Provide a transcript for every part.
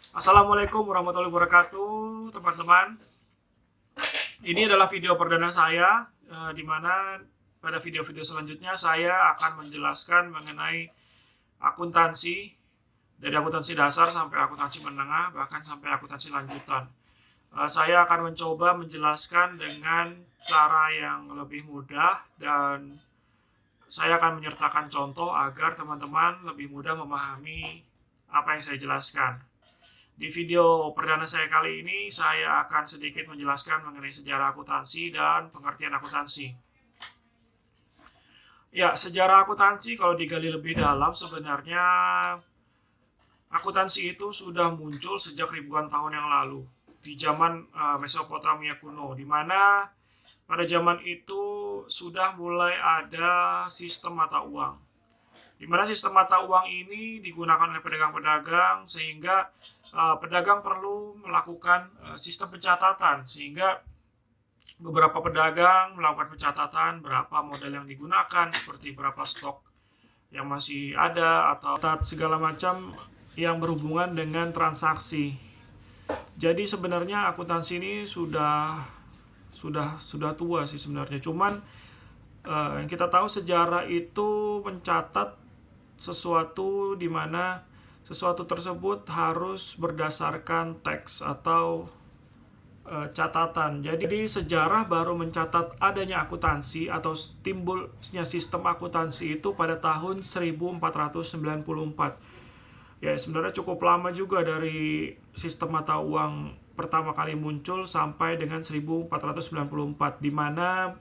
Assalamualaikum warahmatullahi wabarakatuh, teman-teman. Ini adalah video perdana saya, di mana pada video-video selanjutnya saya akan menjelaskan mengenai akuntansi, dari akuntansi dasar sampai akuntansi menengah, bahkan sampai akuntansi lanjutan. Saya akan mencoba menjelaskan dengan cara yang lebih mudah dan saya akan menyertakan contoh agar teman-teman lebih mudah memahami apa yang saya jelaskan. Di video perdana saya kali ini, saya akan sedikit menjelaskan mengenai sejarah akuntansi dan pengertian akuntansi. Ya, sejarah akuntansi kalau digali lebih dalam, sebenarnya akuntansi itu sudah muncul sejak ribuan tahun yang lalu, di zaman Mesopotamia kuno, di mana pada zaman itu sudah mulai ada sistem mata uang. Di mana sistem mata uang ini digunakan oleh pedagang-pedagang sehingga pedagang perlu melakukan sistem pencatatan, sehingga beberapa pedagang melakukan pencatatan berapa modal yang digunakan, seperti berapa stok yang masih ada atau segala macam yang berhubungan dengan transaksi. Jadi sebenarnya akuntansi ini sudah tua sih sebenarnya. Cuman yang kita tahu sejarah itu mencatat sesuatu di mana sesuatu tersebut harus berdasarkan teks atau catatan. Jadi sejarah baru mencatat adanya akuntansi atau timbulnya sistem akuntansi itu pada tahun 1494. Ya, sebenarnya cukup lama juga dari sistem mata uang pertama kali muncul sampai dengan 1494, di mana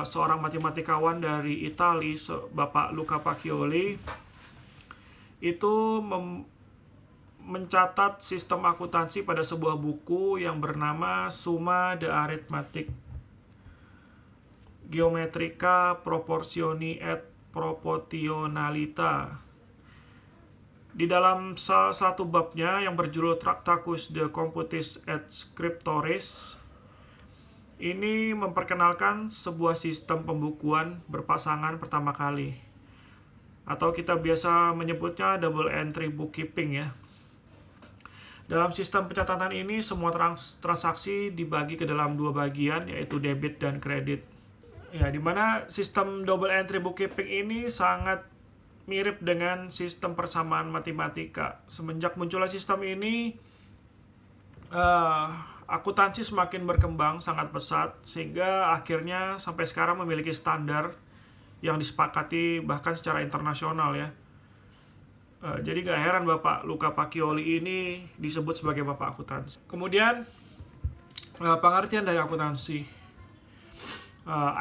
seorang matematikawan dari Italia, Bapak Luca Pacioli, itu mencatat sistem akuntansi pada sebuah buku yang bernama Summa de Arithmetic Geometrica Proportioni et Proportionalita. Di dalam salah satu babnya yang berjudul Tractatus de Computis et Scriptoris, ini memperkenalkan sebuah sistem pembukuan berpasangan pertama kali, atau kita biasa menyebutnya double entry bookkeeping ya. Dalam sistem pencatatan ini semua transaksi dibagi ke dalam dua bagian, yaitu debit dan kredit. Ya, dimana sistem double entry bookkeeping ini sangat mirip dengan sistem persamaan matematika. Semenjak munculnya sistem ini, akuntansi semakin berkembang sangat pesat, sehingga akhirnya sampai sekarang memiliki standar yang disepakati bahkan secara internasional ya. Jadi gak heran Bapak Luca Pacioli ini disebut sebagai Bapak Akuntansi. Kemudian pengertian dari akuntansi.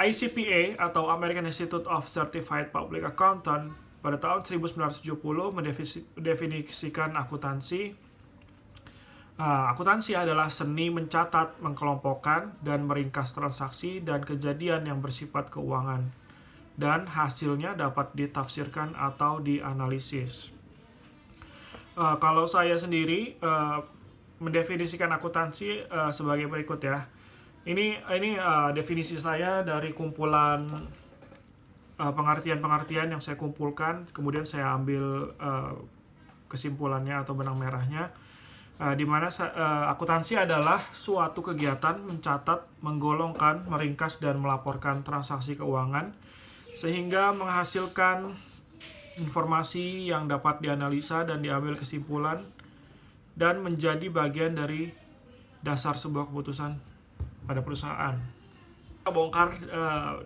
ICPA atau American Institute of Certified Public Accountant pada tahun 1970 mendefinisikan akuntansi. Akuntansi adalah seni mencatat, mengkelompokkan, dan meringkas transaksi dan kejadian yang bersifat keuangan, dan hasilnya dapat ditafsirkan atau dianalisis. Kalau saya sendiri mendefinisikan akuntansi sebagai berikut ya. Ini definisi saya dari kumpulan pengertian-pengertian yang saya kumpulkan, kemudian saya ambil kesimpulannya atau benang merahnya. Di mana akuntansi adalah suatu kegiatan mencatat, menggolongkan, meringkas, dan melaporkan transaksi keuangan sehingga menghasilkan informasi yang dapat dianalisa dan diambil kesimpulan dan menjadi bagian dari dasar sebuah keputusan pada perusahaan. Bongkar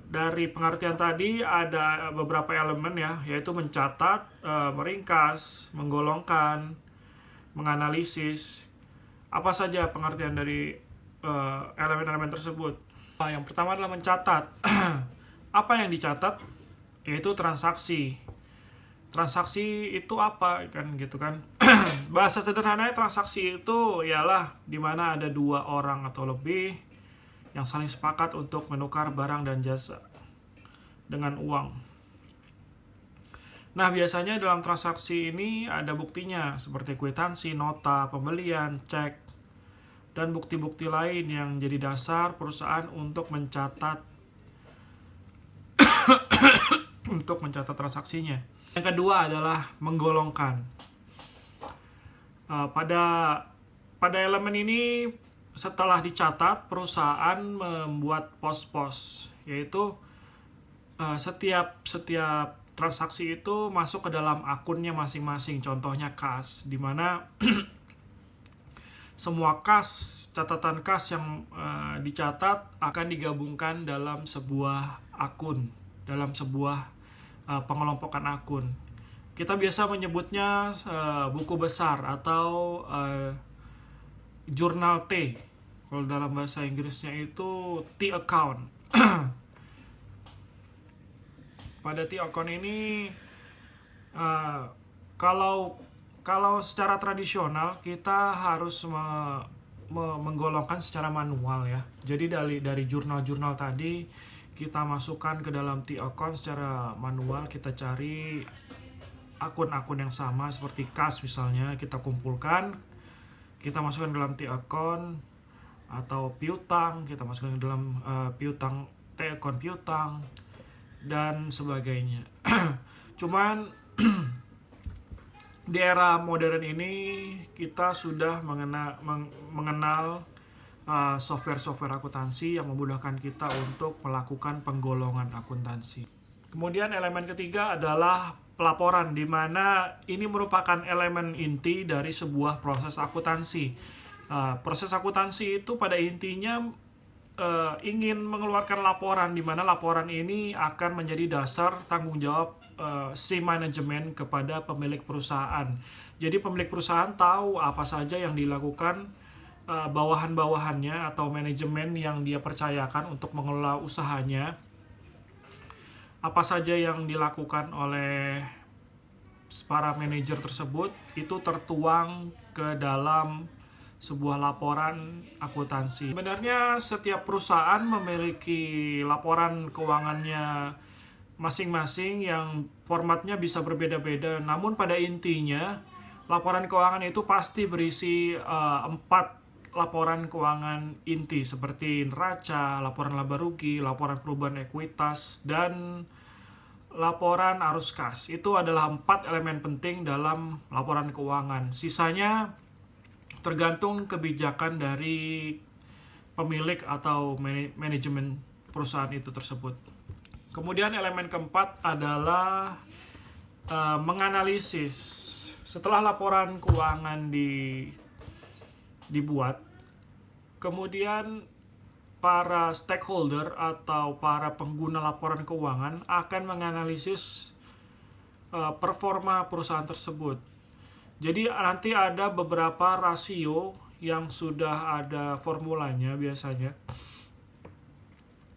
dari pengertian tadi ada beberapa elemen ya, yaitu mencatat, meringkas, menggolongkan, menganalisis. Apa saja pengertian dari elemen-elemen tersebut? Yang pertama adalah mencatat. Apa yang dicatat? Yaitu transaksi. Transaksi itu apa kan gitu kan? Bahasa sederhananya transaksi itu ialah di mana ada dua orang atau lebih yang saling sepakat untuk menukar barang dan jasa dengan uang. Nah, biasanya dalam transaksi ini ada buktinya seperti kwitansi, nota pembelian, cek, dan bukti-bukti lain yang jadi dasar perusahaan untuk mencatat mencatat transaksinya. Yang kedua adalah menggolongkan. Pada elemen ini setelah dicatat, perusahaan membuat pos-pos, yaitu setiap transaksi itu masuk ke dalam akunnya masing-masing. Contohnya kas, di mana semua catatan kas yang dicatat akan digabungkan dalam sebuah akun, dalam sebuah pengelompokan akun. Kita biasa menyebutnya buku besar atau jurnal T. Kalau dalam bahasa Inggrisnya itu T account. Pada T account ini kalau secara tradisional kita harus menggolongkan secara manual ya. Jadi dari jurnal-jurnal tadi kita masukkan ke dalam T account secara manual. Kita cari akun-akun yang sama seperti kas misalnya, kita kumpulkan, kita masukkan ke dalam T account, atau piutang kita masukkan ke dalam piutang T account piutang dan sebagainya. Cuman di era modern ini kita sudah mengenal software-software akuntansi yang memudahkan kita untuk melakukan penggolongan akuntansi. Kemudian elemen ketiga adalah pelaporan, di mana ini merupakan elemen inti dari sebuah proses akuntansi. Proses akuntansi itu pada intinya ingin mengeluarkan laporan, di mana laporan ini akan menjadi dasar tanggung jawab si manajemen kepada pemilik perusahaan. Jadi pemilik perusahaan tahu apa saja yang dilakukan bawahan-bawahannya atau manajemen yang dia percayakan untuk mengelola usahanya, apa saja yang dilakukan oleh para manajer tersebut itu tertuang ke dalam sebuah laporan akuntansi. Sebenarnya setiap perusahaan memiliki laporan keuangannya masing-masing yang formatnya bisa berbeda-beda. Namun pada intinya laporan keuangan itu pasti berisi 4 laporan keuangan inti seperti neraca, laporan laba rugi, laporan perubahan ekuitas, dan laporan arus kas. Itu adalah 4 elemen penting dalam laporan keuangan. Sisanya tergantung kebijakan dari pemilik atau manajemen perusahaan itu tersebut. Kemudian elemen keempat adalah menganalisis. Setelah laporan keuangan dibuat, kemudian para stakeholder atau para pengguna laporan keuangan akan menganalisis performa perusahaan tersebut. Jadi nanti ada beberapa rasio yang sudah ada formulanya biasanya.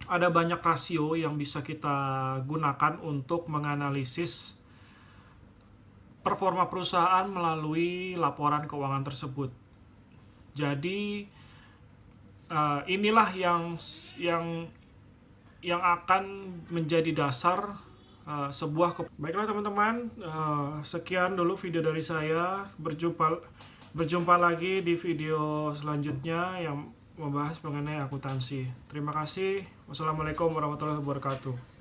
Ada banyak rasio yang bisa kita gunakan untuk menganalisis performa perusahaan melalui laporan keuangan tersebut. Jadi inilah yang akan menjadi dasar Baiklah teman-teman, sekian dulu video dari saya. Berjumpa lagi di video selanjutnya yang membahas mengenai akuntansi. Terima kasih. Wassalamualaikum warahmatullahi wabarakatuh.